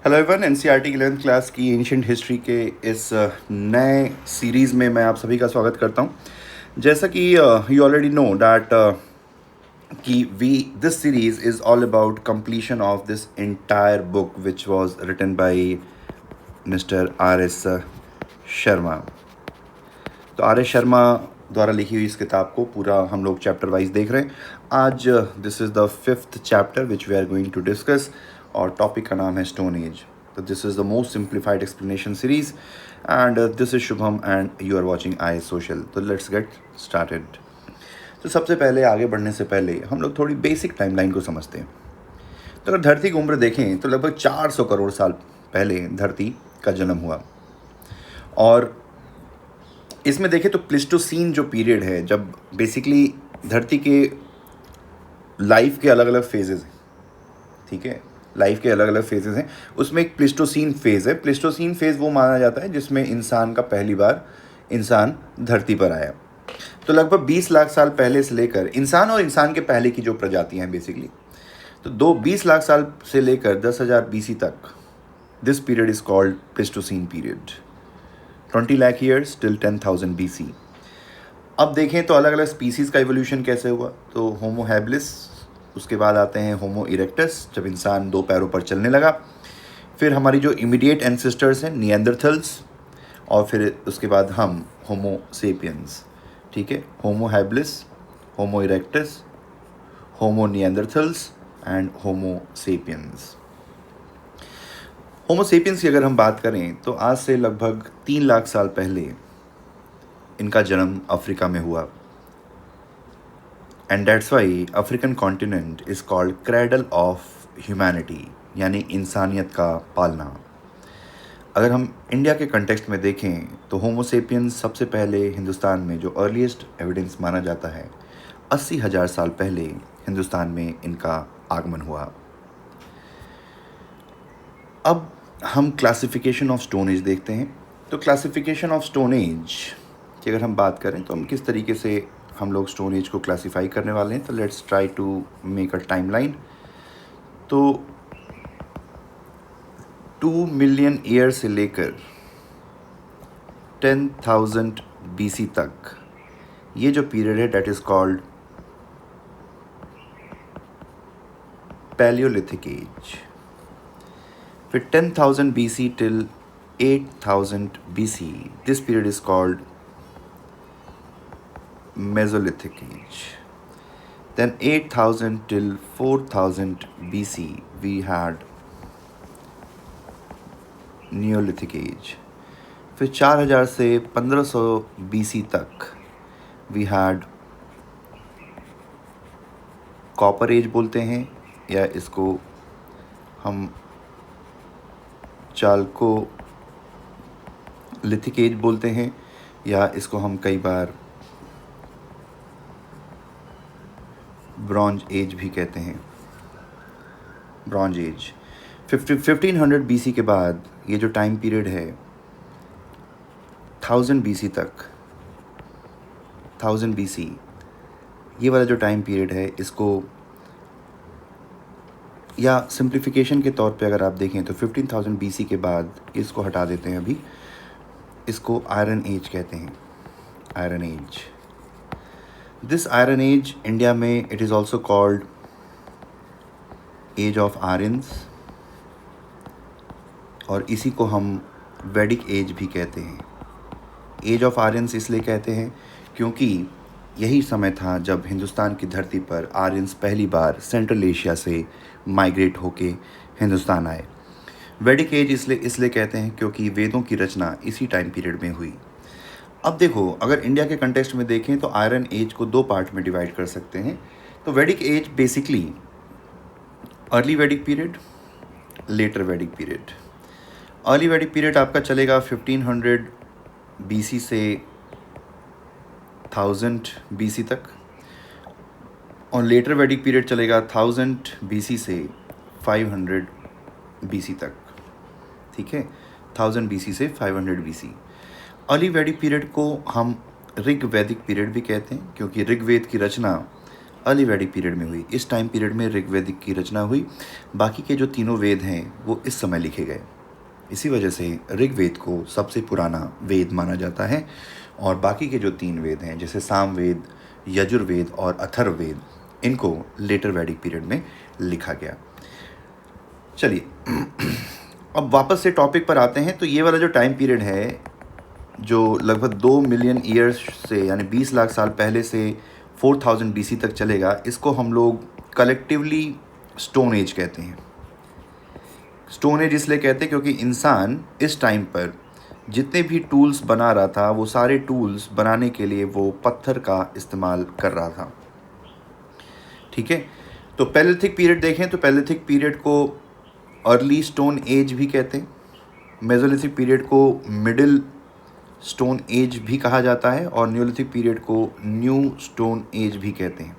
Hello everyone, NCERT की 11th class की ancient history के इस नए सीरीज़ में मैं आप सभी का स्वागत करता हूं। जैसा कि यू ऑलरेडी नो दैट कि we this series is all about completion of this entire book which was written by mister R S Sharma. तो आर एस शर्मा द्वारा लिखी हुई इस किताब को पूरा हम लोग चैप्टर वाइज देख रहे हैं। आज this is the 5th chapter which we are going to discuss और टॉपिक का नाम है स्टोन एज। तो this is the most simplified explanation series and this is Shubham and you are watching I social. तो लेट्स गेट स्टार्टेड। तो सबसे पहले आगे बढ़ने से पहले हम लोग थोड़ी बेसिक टाइमलाइन को समझते हैं। तो अगर धरती की उम्र देखें तो लगभग 400 करोड़ साल पहले धरती का जन्म हुआ और इसमें देखें तो प्लिस्टोसीन जो पीरियड है, जब बेसिकली धरती के लाइफ के अलग अलग फेजेस हैं, ठीक है, लाइफ के अलग अलग फेजेस हैं, उसमें एक प्लिस्टोसीन फेज़ है। प्लिस्टोसीन फेज़ वो माना जाता है जिसमें इंसान का पहली बार इंसान धरती पर आया। तो लगभग 20 लाख साल पहले से लेकर इंसान और इंसान के पहले की जो प्रजातियां हैं बेसिकली, तो 20 लाख साल से लेकर 10,000 BC तक this period is called Pleistocene period. 20 lakh years till 10,000 BC। अब देखें तो अलग अलग स्पीसीज़ का इवोल्यूशन कैसे हुआ। तो होमो हैबिलिस, उसके बाद आते हैं होमो इरेक्टस, जब इंसान 2 पैरों पर चलने लगा। फिर हमारी जो इमीडिएट एंसेस्टर्स हैं निएंडरथल्स, और फिर उसके बाद हम होमो सेपियंस, ठीक है, Homo habilis, Homo erectus, Homo Neanderthals and Homo sapiens. Homo sapiens की अगर हम बात करें तो आज से लगभग 3 लाख साल पहले इनका जन्म अफ्रीका में हुआ and that's why African continent is called cradle of humanity, यानी इंसानियत का पालना। अगर हम इंडिया के कंटेक्स्ट में देखें तो होमो सेपियंस सबसे पहले हिंदुस्तान में जो अर्लीस्ट एविडेंस माना जाता है 80,000 साल पहले हिंदुस्तान में इनका आगमन हुआ। अब हम क्लासिफिकेशन ऑफ स्टोन एज देखते हैं। तो क्लासिफिकेशन ऑफ स्टोन एज की अगर हम बात करें तो हम किस तरीके से हम लोग स्टोन एज को क्लासीफाई करने वाले हैं, तो let's try to make a timeline. तो 2 मिलियन ईयर से लेकर 10,000 BC तक ये जो पीरियड है that is called palaeolithic age. फिर 10,000 BC till 8,000 BC this period is called Mesolithic age. Then 8,000 till 4,000 BC we had Neolithic age. फिर 4,000 से 1,500 BC तक we had कॉपर एज बोलते हैं, या इसको हम चालको लिथिक एज बोलते हैं, या इसको हम कई बार ब्रॉन्ज एज भी कहते हैं, ब्रॉन्ज एज। 1500 BC के बाद ये जो टाइम पीरियड है 1000 BC तक, 1000 BC ये वाला जो टाइम पीरियड है, इसको या सिंप्लीफिकेशन के तौर पे अगर आप देखें तो 15,000 BC के बाद इसको हटा देते हैं, अभी इसको आयरन एज कहते हैं, iron age. This iron age India में it is also called age of irons, और इसी को हम वैदिक एज भी कहते हैं। एज ऑफ आर्यंस इसलिए कहते हैं क्योंकि यही समय था जब हिंदुस्तान की धरती पर आर्यंस पहली बार सेंट्रल एशिया से माइग्रेट होके हिंदुस्तान आए। वैदिक एज इसलिए कहते हैं क्योंकि वेदों की रचना इसी टाइम पीरियड में हुई। अब देखो, अगर इंडिया के कंटेक्स्ट में देखें तो आयरन एज को 2 पार्ट में डिवाइड कर सकते हैं। तो वैदिक एज बेसिकली अर्ली वैदिक पीरियड, लेटर वैदिक पीरियड। अर्ली वैदिक पीरियड आपका चलेगा 1500 BC से 1000 BC तक, और लेटर वैदिक पीरियड चलेगा 1000 BC से 500 BC तक, ठीक है, 1000 BC से 500 BC। अर्ली वैदिक पीरियड को हम ऋग वैदिक पीरियड भी कहते हैं क्योंकि ऋग्वेद की रचना अर्ली वैदिक पीरियड में हुई। इस टाइम पीरियड में ऋग्वेदिक की रचना हुई। बाकी के जो तीनों वेद हैं वो इस समय लिखे गए। इसी वजह से ऋग्वेद को सबसे पुराना वेद माना जाता है और बाकी के जो 3 वेद हैं जैसे सामवेद, यजुर्वेद और अथर्ववेद, इनको लेटर वैदिक पीरियड में लिखा गया। चलिए अब वापस से टॉपिक पर आते हैं। तो ये वाला जो टाइम पीरियड है जो लगभग 2 मिलियन ईयर्स से यानी 20 लाख साल पहले से 4000 BC तक चलेगा, इसको हम लोग कलेक्टिवली स्टोन एज कहते हैं। स्टोन एज इसलिए कहते हैं क्योंकि इंसान इस टाइम पर जितने भी टूल्स बना रहा था वो सारे टूल्स बनाने के लिए वो पत्थर का इस्तेमाल कर रहा था। ठीक है, तो पैलेथिक पीरियड देखें तो पैलेथिक पीरियड को अर्ली स्टोन एज भी कहते हैं। मेसोलिथिक पीरियड को मिडिल स्टोन एज भी कहा जाता है और न्यूलिथिक पीरियड को न्यू स्टोन एज भी कहते हैं।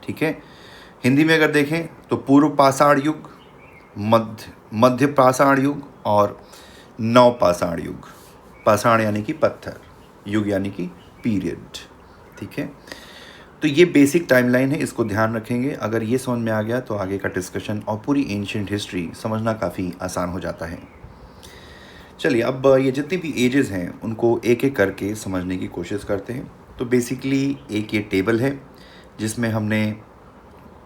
ठीक है, हिंदी में अगर देखें तो पूर्व पाषाण युग, मध्य पाषाण युग और नव पाषाण युग। पाषाण यानी कि पत्थर, युग यानी कि पीरियड। ठीक है, तो ये बेसिक टाइमलाइन है, इसको ध्यान रखेंगे। अगर ये समझ में आ गया तो आगे का डिस्कशन और पूरी एंशिएंट हिस्ट्री समझना काफ़ी आसान हो जाता है। चलिए अब ये जितनी भी एजेस हैं उनको एक एक करके समझने की कोशिश करते हैं। तो बेसिकली एक ये टेबल है जिसमें हमने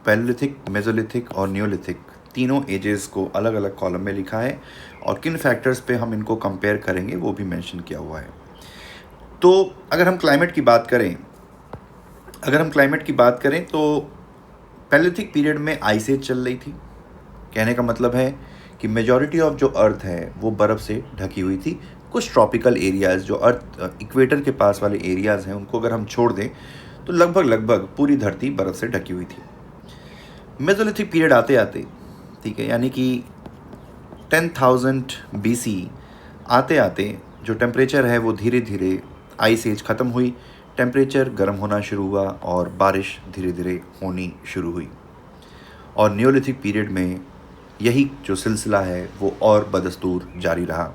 पैलेलिथिक, मेसोलिथिक और न्यूलिथिक तीनों एजेस को अलग अलग कॉलम में लिखा है और किन फैक्टर्स पे हम इनको कंपेयर करेंगे वो भी मेंशन किया हुआ है। तो अगर हम क्लाइमेट की बात करें तो पैलेलिथिक पीरियड में आइस एज चल रही थी। कहने का मतलब है कि मेजॉरिटी ऑफ जो अर्थ है वो बर्फ़ से ढकी हुई थी। कुछ ट्रॉपिकल एरियाज़ जो अर्थ इक्वेटर के पास वाले एरियाज़ हैं उनको अगर हम छोड़ दें तो लगभग पूरी धरती बर्फ़ से ढकी हुई थी। मेसोलिथिक पीरियड आते आते, ठीक है, यानी कि 10,000 BC आते आते जो टेम्परेचर है वो धीरे धीरे आइस एज ख़त्म हुई, टेम्परेचर गर्म होना शुरू हुआ और बारिश धीरे धीरे होनी शुरू हुई। और न्यूलिथिक पीरियड में यही जो सिलसिला है वो और बदस्तूर जारी रहा,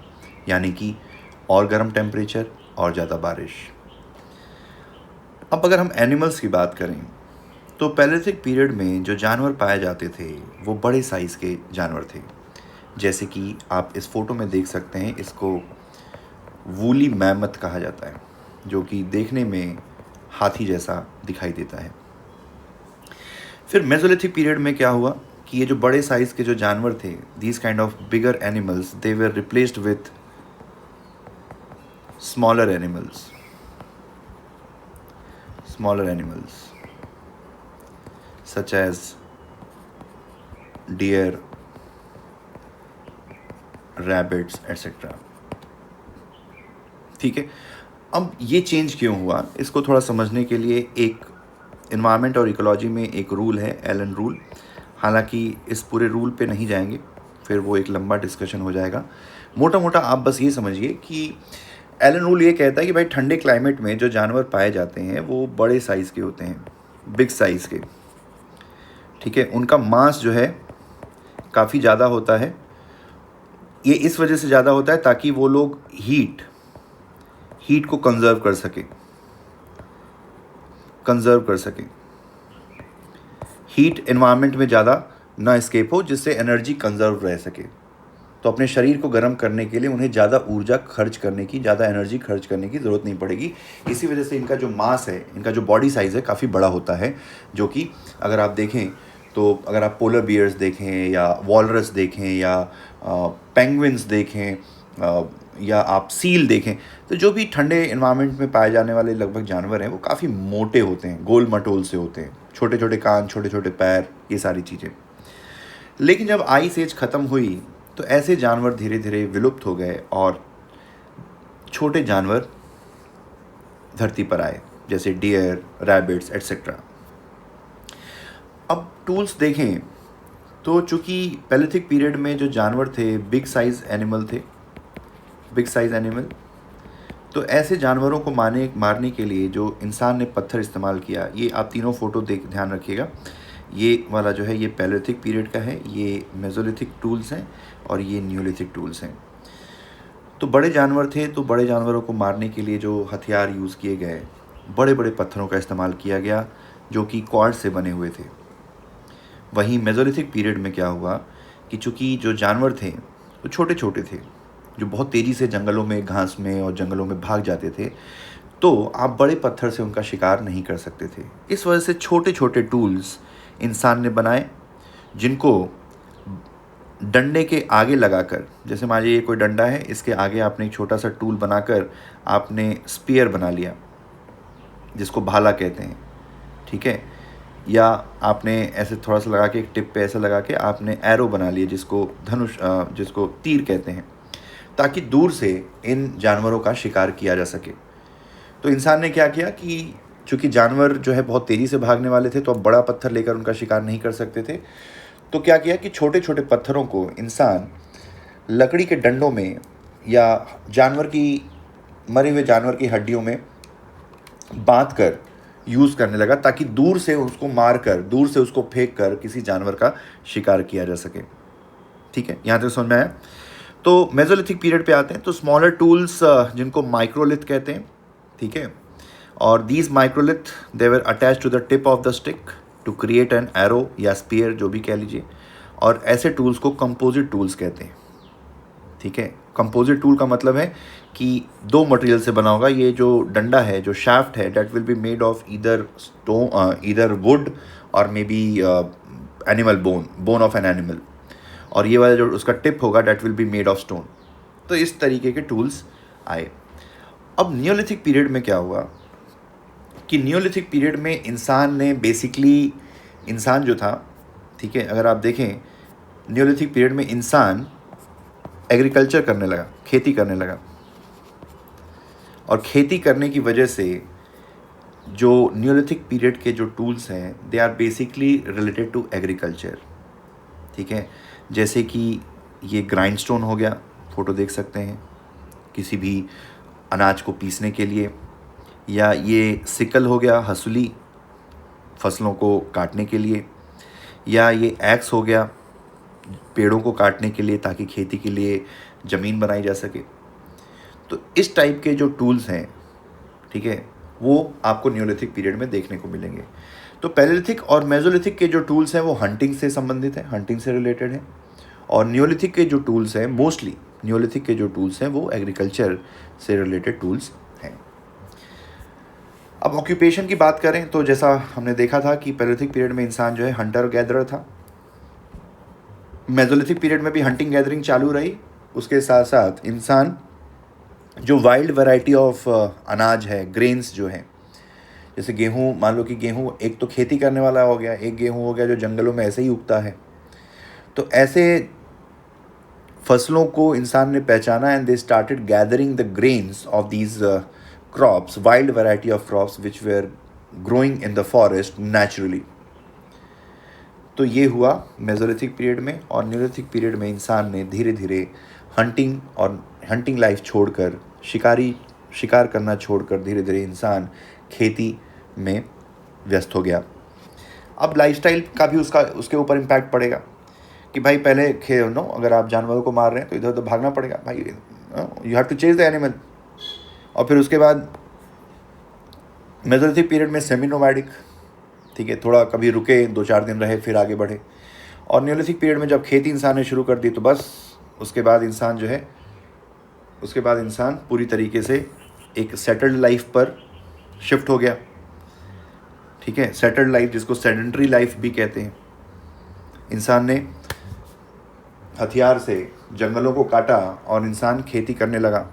यानी कि और गर्म टेम्परेचर और ज़्यादा बारिश। अब अगर हम एनिमल्स की बात करें तो पैलेलिथिक पीरियड में जो जानवर पाए जाते थे वो बड़े साइज़ के जानवर थे। जैसे कि आप इस फ़ोटो में देख सकते हैं, इसको वूली मैमथ कहा जाता है जो कि देखने में हाथी जैसा दिखाई देता है। फिर मेसोलिथिक पीरियड में क्या हुआ कि ये जो बड़े साइज़ के जो जानवर थे, these kind of bigger animals, they were replaced with smaller animals such as deer, rabbits etcetera. ठीक है, अब ये चेंज क्यों हुआ इसको थोड़ा समझने के लिए एक इन्वायरमेंट और इकोलॉजी में एक रूल है, एलन रूल। हालांकि इस पूरे रूल पे नहीं जाएंगे, फिर वो एक लंबा डिस्कशन हो जाएगा। मोटा मोटा आप बस ये समझिए कि एलन रूल ये कहता है कि भाई ठंडे क्लाइमेट में जो जानवर पाए जाते हैं वो बड़े साइज़ के होते हैं, बिग साइज़ के। ठीक है, उनका मास जो है काफ़ी ज़्यादा होता है। ये इस वजह से ज़्यादा होता है ताकि वो लोग हीट को कंजर्व कर सके, हीट एनवायरनमेंट में ज़्यादा ना एस्केप हो, जिससे एनर्जी कंजर्व रह सके। तो अपने शरीर को गर्म करने के लिए उन्हें ज़्यादा ऊर्जा खर्च करने की, ज़्यादा एनर्जी खर्च करने की ज़रूरत नहीं पड़ेगी। इसी वजह से इनका जो मास है, इनका जो बॉडी साइज़ है काफ़ी बड़ा होता है, जो कि अगर आप देखें तो अगर आप पोलर बियर्स देखें या वॉलरस देखें या पेंगुइन्स देखें या आप सील देखें, तो जो भी ठंडे इन्वायरमेंट में पाए जाने वाले लगभग जानवर हैं वो काफ़ी मोटे होते हैं, गोल मटोल से होते हैं, छोटे छोटे कान, छोटे छोटे पैर, ये सारी चीज़ें। लेकिन जब आइस एज ख़त्म हुई तो ऐसे जानवर धीरे धीरे विलुप्त हो गए और छोटे जानवर धरती पर आए, जैसे डियर, रैबिट्स एट्सेट्रा। अब टूल्स देखें तो चूँकि पैलेथिक पीरियड में जो जानवर थे बिग साइज़ एनिमल, तो ऐसे जानवरों को मारने के लिए जो इंसान ने पत्थर इस्तेमाल किया, ये आप तीनों फ़ोटो ध्यान रखिएगा। ये वाला जो है ये पैलेथिक पीरियड का है, ये मेसोलिथिक टूल्स हैं और ये न्यूलिथिक टूल्स हैं। तो बड़े जानवर थे, तो बड़े जानवरों को मारने के लिए जो हथियार यूज़ किए गए, बड़े बड़े पत्थरों का इस्तेमाल किया गया, जो कि क्वार्ट्ज से बने हुए थे। वहीं मेसोलिथिक पीरियड में क्या हुआ कि चूँकि जो जानवर थे वो छोटे छोटे थे, जो बहुत तेज़ी से जंगलों में, घास में और जंगलों में भाग जाते थे, तो आप बड़े पत्थर से उनका शिकार नहीं कर सकते थे। इस वजह से छोटे छोटे टूल्स इंसान ने बनाए, जिनको डंडे के आगे लगाकर, जैसे मान लीजिए ये कोई डंडा है, इसके आगे आपने एक छोटा सा टूल बनाकर आपने स्पीयर बना लिया, जिसको भाला कहते हैं, ठीक है। या आपने ऐसे थोड़ा सा लगा के, एक टिप पे ऐसे लगा के आपने एरो बना लिया, जिसको धनुष, जिसको तीर कहते हैं, ताकि दूर से इन जानवरों का शिकार किया जा सके। तो इंसान ने क्या किया कि चूंकि जानवर जो है बहुत तेज़ी से भागने वाले थे, तो अब बड़ा पत्थर लेकर उनका शिकार नहीं कर सकते थे। तो क्या किया कि छोटे छोटे पत्थरों को इंसान लकड़ी के डंडों में या जानवर की, मरे हुए जानवर की हड्डियों में बांध कर यूज़ करने लगा, ताकि दूर से उसको मार कर, दूर से उसको फेंक कर किसी जानवर का शिकार किया जा सके। ठीक है, यहाँ तक समझ में आया। तो मेसोलिथिक पीरियड पे आते हैं, तो स्मॉलर टूल्स जिनको माइक्रोलिथ कहते हैं, ठीक है। और these microlith they were attach to the tip of the stick to create an arrow या स्पीयर, जो भी कह लीजिए। और ऐसे टूल्स को कंपोजिट टूल्स कहते हैं, ठीक है। कंपोजिट टूल का मतलब है कि दो मटेरियल से बना होगा। ये जो डंडा है, जो शाफ्ट है, that will be made of either stone, either wood और may be animal bone of an animal. और ये वाला जो उसका टिप होगा, that will be made of stone. तो इस तरीके के टूल्स आए। अब नियोलिथिक पीरियड में क्या हुआ कि नियोलिथिक पीरियड में इंसान ने बेसिकली, इंसान जो था, ठीक है, अगर आप देखें नियोलिथिक पीरियड में इंसान एग्रीकल्चर करने लगा, खेती करने लगा। और खेती करने की वजह से जो नियोलिथिक पीरियड के जो टूल्स हैं, they are basically related to agriculture, ठीक है। जैसे कि ये ग्राइंडस्टोन हो गया, फोटो देख सकते हैं, किसी भी अनाज को पीसने के लिए। या ये सिकल हो गया, हसूली, फसलों को काटने के लिए। या ये एक्स हो गया, पेड़ों को काटने के लिए, ताकि खेती के लिए ज़मीन बनाई जा सके। तो इस टाइप के जो टूल्स हैं, ठीक है, वो आपको नियोलिथिक पीरियड में देखने को मिलेंगे। तो पैलेलिथिक और मेसोलिथिक के जो टूल्स हैं वो हंटिंग से संबंधित हैं, हंटिंग से रिलेटेड हैं। और नियोलिथिक के जो टूल्स हैं, मोस्टली नियोलिथिक के जो टूल्स हैं वो एग्रीकल्चर से रिलेटेड टूल्स हैं। अब ऑक्यूपेशन की बात करें तो जैसा हमने देखा था कि पैलेलिथिक पीरियड में इंसान जो है हंटर गैदरर था। मेसोलिथिक पीरियड में भी हंटिंग गैदरिंग चालू रही। उसके साथ साथ इंसान जो वाइल्ड वैरायटी ऑफ अनाज है, ग्रेन्स जो हैं, जैसे गेहूँ, मान लो कि गेहूँ एक तो खेती करने वाला हो गया, एक गेहूँ हो गया जो जंगलों में ऐसे ही उगता है। तो ऐसे फसलों को इंसान ने पहचाना and they started gathering the grains of these crops, wild variety of crops which were growing in the forest naturally. तो ये हुआ मेसोलिथिक पीरियड में। और नियोलिथिक पीरियड में इंसान ने धीरे धीरे हंटिंग और हंटिंग लाइफ छोड़कर, शिकार करना छोड़कर, धीरे धीरे इंसान खेती में व्यस्त हो गया। अब लाइफस्टाइल का भी उसके ऊपर इम्पैक्ट पड़ेगा कि भाई पहले अगर आप जानवरों को मार रहे हैं तो इधर उधर भागना पड़ेगा भाई, you have to chase the animal. और फिर उसके बाद मेसोलिथिक पीरियड में सेमी नोमैडिक, ठीक है, थोड़ा कभी रुके, 2-4 दिन रहे, फिर आगे बढ़े। और नियोलिथिक पीरियड में जब खेती इंसान ने शुरू कर दी, तो बस उसके बाद इंसान जो है, उसके बाद इंसान पूरी तरीके से एक सेटल्ड लाइफ पर शिफ्ट हो गया, ठीक है। सेटल्ड लाइफ, जिसको सेडेंटरी लाइफ भी कहते हैं। इंसान ने हथियार से जंगलों को काटा और इंसान खेती करने लगा।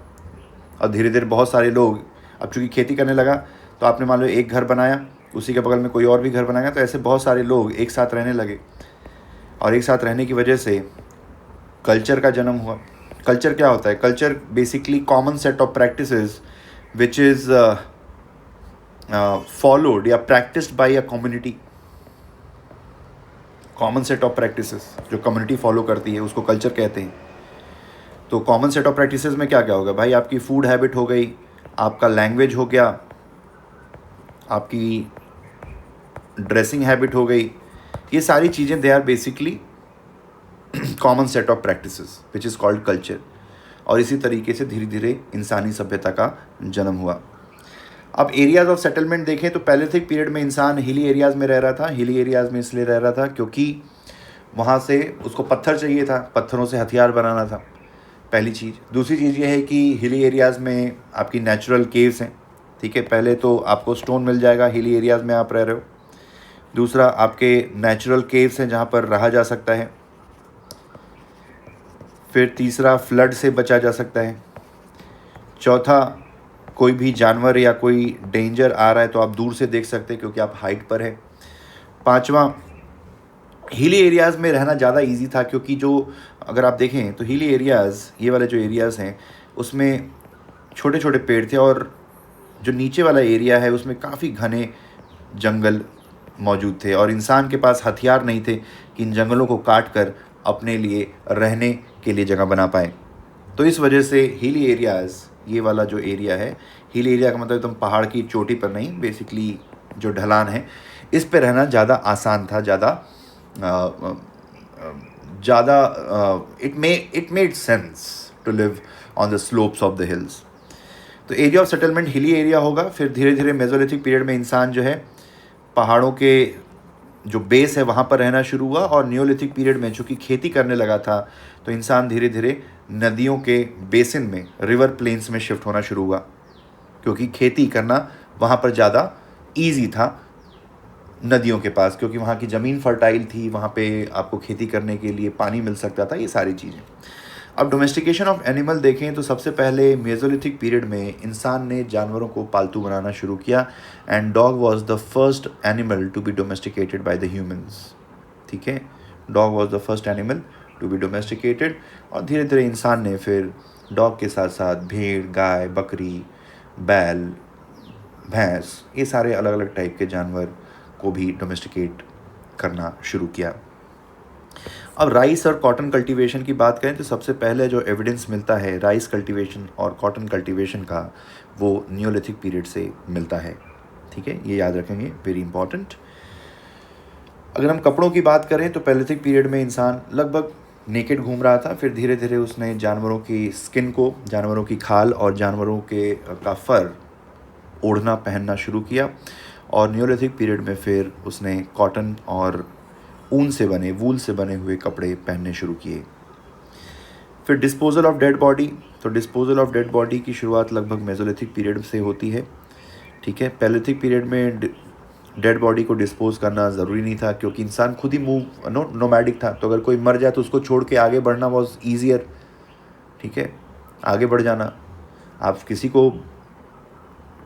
और धीरे धीरे बहुत सारे लोग, अब चूँकि खेती करने लगा तो आपने मान लो एक घर बनाया, उसी के बगल में कोई और भी घर बनाएगा, तो ऐसे बहुत सारे लोग एक साथ रहने लगे। और एक साथ रहने की वजह से कल्चर का जन्म हुआ। कल्चर क्या होता है? Culture basically common set of practices which is followed या practised by a community. Common set of practices जो कम्युनिटी फॉलो करती है उसको कल्चर कहते हैं। तो कॉमन सेट ऑफ प्रैक्टिसेस में क्या क्या होगा भाई? आपकी फूड हैबिट हो गई, आपका लैंग्वेज हो गया, आपकी ड्रेसिंग हैबिट हो गई। ये सारी चीज़ें they are basically common set of practices which is called culture. और इसी तरीके से धीरे धीरे इंसानी सभ्यता का जन्म हुआ। अब एरियाज ऑफ सेटलमेंट देखें तो पैलेथिक पीरियड में इंसान हिली एरियाज़ में रह रहा था। हिली एरियाज़ में इसलिए रह रहा था क्योंकि वहाँ से उसको पत्थर चाहिए था, पत्थरों से हथियार बनाना था, पहली चीज़। दूसरी चीज़ ये है कि हिली एरियाज़ में आपकी नेचुरल केव्स हैं, ठीक है। पहले तो आपको स्टोन मिल जाएगा हिली एरियाज़ में आप रह रहे हो। दूसरा, आपके नेचुरल केव्स हैं जहाँ पर रहा जा सकता है। फिर तीसरा, फ्लड से बचा जा सकता है। चौथा, कोई भी जानवर या कोई डेंजर आ रहा है तो आप दूर से देख सकते हैं क्योंकि आप हाइट पर है। पांचवा, हिली एरियाज़ में रहना ज़्यादा इजी था क्योंकि जो अगर आप देखें तो हिली एरियाज़, ये वाले जो एरियाज़ हैं उसमें छोटे छोटे पेड़ थे और जो नीचे वाला एरिया है उसमें काफ़ी घने जंगल मौजूद थे और इंसान के पास हथियार नहीं थे कि इन जंगलों को काट कर अपने लिए रहने के लिए जगह बना पाए। तो इस वजह से हिली एरियाज़, ये वाला जो एरिया है, हिल एरिया का मतलब एकदम पहाड़ की चोटी पर नहीं, बेसिकली जो ढलान है इस पे रहना ज़्यादा आसान था, ज़्यादा it made sense to live on the slopes of the hills. तो area of settlement hilly area होगा। फिर धीरे धीरे मेसोलिथिक पीरियड में इंसान जो है पहाड़ों के जो बेस है वहाँ पर रहना शुरू हुआ और नियोलिथिक पीरियड में चूँकि खेती करने लगा था तो इंसान धीरे धीरे नदियों के बेसिन में, रिवर प्लेन्स में शिफ्ट होना शुरू हुआ क्योंकि खेती करना वहाँ पर ज़्यादा ईजी था नदियों के पास, क्योंकि वहाँ की ज़मीन फर्टाइल थी, वहाँ पे आपको खेती करने के लिए पानी मिल सकता था, ये सारी चीज़ें। अब डोमेस्टिकेशन ऑफ एनिमल देखें तो सबसे पहले मेसोलिथिक पीरियड में इंसान ने जानवरों को पालतू बनाना शुरू किया and dog was the first animal to be domesticated by the humans, ठीक है। Dog was the first animal to be domesticated और धीरे धीरे इंसान ने फिर डॉग के साथ साथ भेड़, गाय, बकरी, बैल, भैंस, ये सारे अलग अलग टाइप के जानवर को भी डोमेस्टिकेट करना शुरू किया। अब राइस और कॉटन कल्टीवेशन की बात करें तो सबसे पहले जो एविडेंस मिलता है राइस कल्टीवेशन और कॉटन कल्टीवेशन का वो नियोलिथिक पीरियड से मिलता है, ठीक है, ये याद रखेंगे, वेरी इंपॉर्टेंट। अगर हम कपड़ों की बात करें तो पैलेथिक पीरियड में इंसान लगभग नेकेड घूम रहा था, फिर धीरे धीरे उसने जानवरों की स्किन को, जानवरों की खाल और जानवरों का फर ओढ़ना पहनना शुरू किया और नियोलिथिक पीरियड में फिर उसने कॉटन और ऊन से बने, वूल से बने हुए कपड़े पहनने शुरू किए। फिर डिस्पोजल ऑफ डेड बॉडी, तो डिस्पोजल ऑफ डेड बॉडी की शुरुआत लगभग मेसोलिथिक पीरियड से होती है, ठीक है। पैलेथिक पीरियड में डेड बॉडी को डिस्पोज करना ज़रूरी नहीं था क्योंकि इंसान खुद ही नोमैडिक था, तो अगर कोई मर जाए तो उसको छोड़ के आगे बढ़ना वॉज ईजियर, ठीक है, आगे बढ़ जाना। आप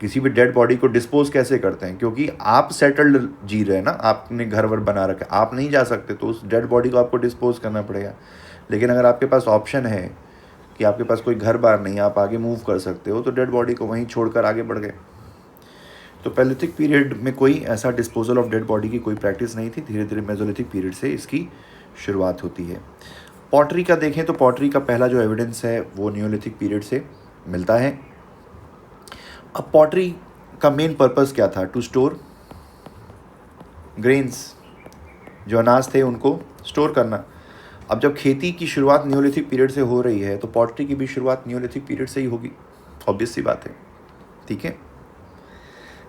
किसी भी डेड बॉडी को डिस्पोज कैसे करते हैं, क्योंकि आप सेटल्ड जी रहे हैं ना, आपने घर वर बना रखा है, आप नहीं जा सकते तो उस डेड बॉडी को आपको डिस्पोज करना पड़ेगा। लेकिन अगर आपके पास ऑप्शन है कि आपके पास कोई घर बार नहीं, आप आगे मूव कर सकते हो, तो डेड बॉडी को वहीं छोड़कर आगे बढ़ गए। तो पैलेथिक पीरियड में कोई ऐसा डिस्पोजल ऑफ डेड बॉडी की कोई प्रैक्टिस नहीं थी, धीरे धीरे मेसोलिथिक पीरियड से इसकी शुरुआत होती है। पॉटरी का देखें तो पॉटरी का पहला जो एविडेंस है वो नियोलिथिक पीरियड से मिलता है। अब पॉटरी का मेन पर्पस क्या था? टू स्टोर ग्रेन्स, जो अनाज थे उनको स्टोर करना। अब जब खेती की शुरुआत नियोलिथिक पीरियड से हो रही है तो पॉटरी की भी शुरुआत नियोलिथिक पीरियड से ही होगी, ऑब्वियस सी बात है, ठीक है।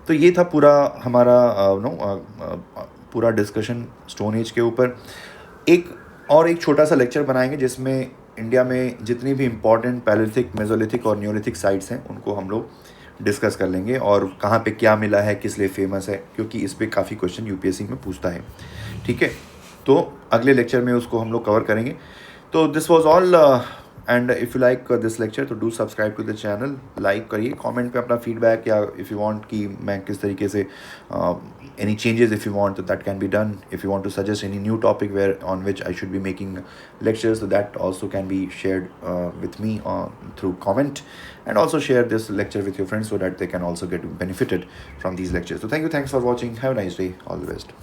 तो ये था पूरा हमारा पूरा डिस्कशन स्टोन एज के ऊपर। एक छोटा सा लेक्चर बनाएंगे जिसमें इंडिया में जितनी भी इम्पॉर्टेंट पैलेथिक, मेसोलिथिक और नियोलिथिक साइट्स हैं उनको हम लोग डिस्कस कर लेंगे और कहाँ पे क्या मिला है, किस लिए फेमस है, क्योंकि इस पे काफ़ी क्वेश्चन यूपीएससी में पूछता है, ठीक है। तो अगले लेक्चर में उसको हम लोग कवर करेंगे। तो this was all and if you like this lecture तो do subscribe to the channel, like करिए, कमेंट पे अपना फीडबैक या इफ़ यू वांट कि मैं किस तरीके से any changes if you want, so that can be done. If you want to suggest any new topic on which I should be making lectures, so that also can be shared with me through comment, and also share this lecture with your friends so that they can also get benefited from these lectures. So thanks for watching, have a nice day, all the best.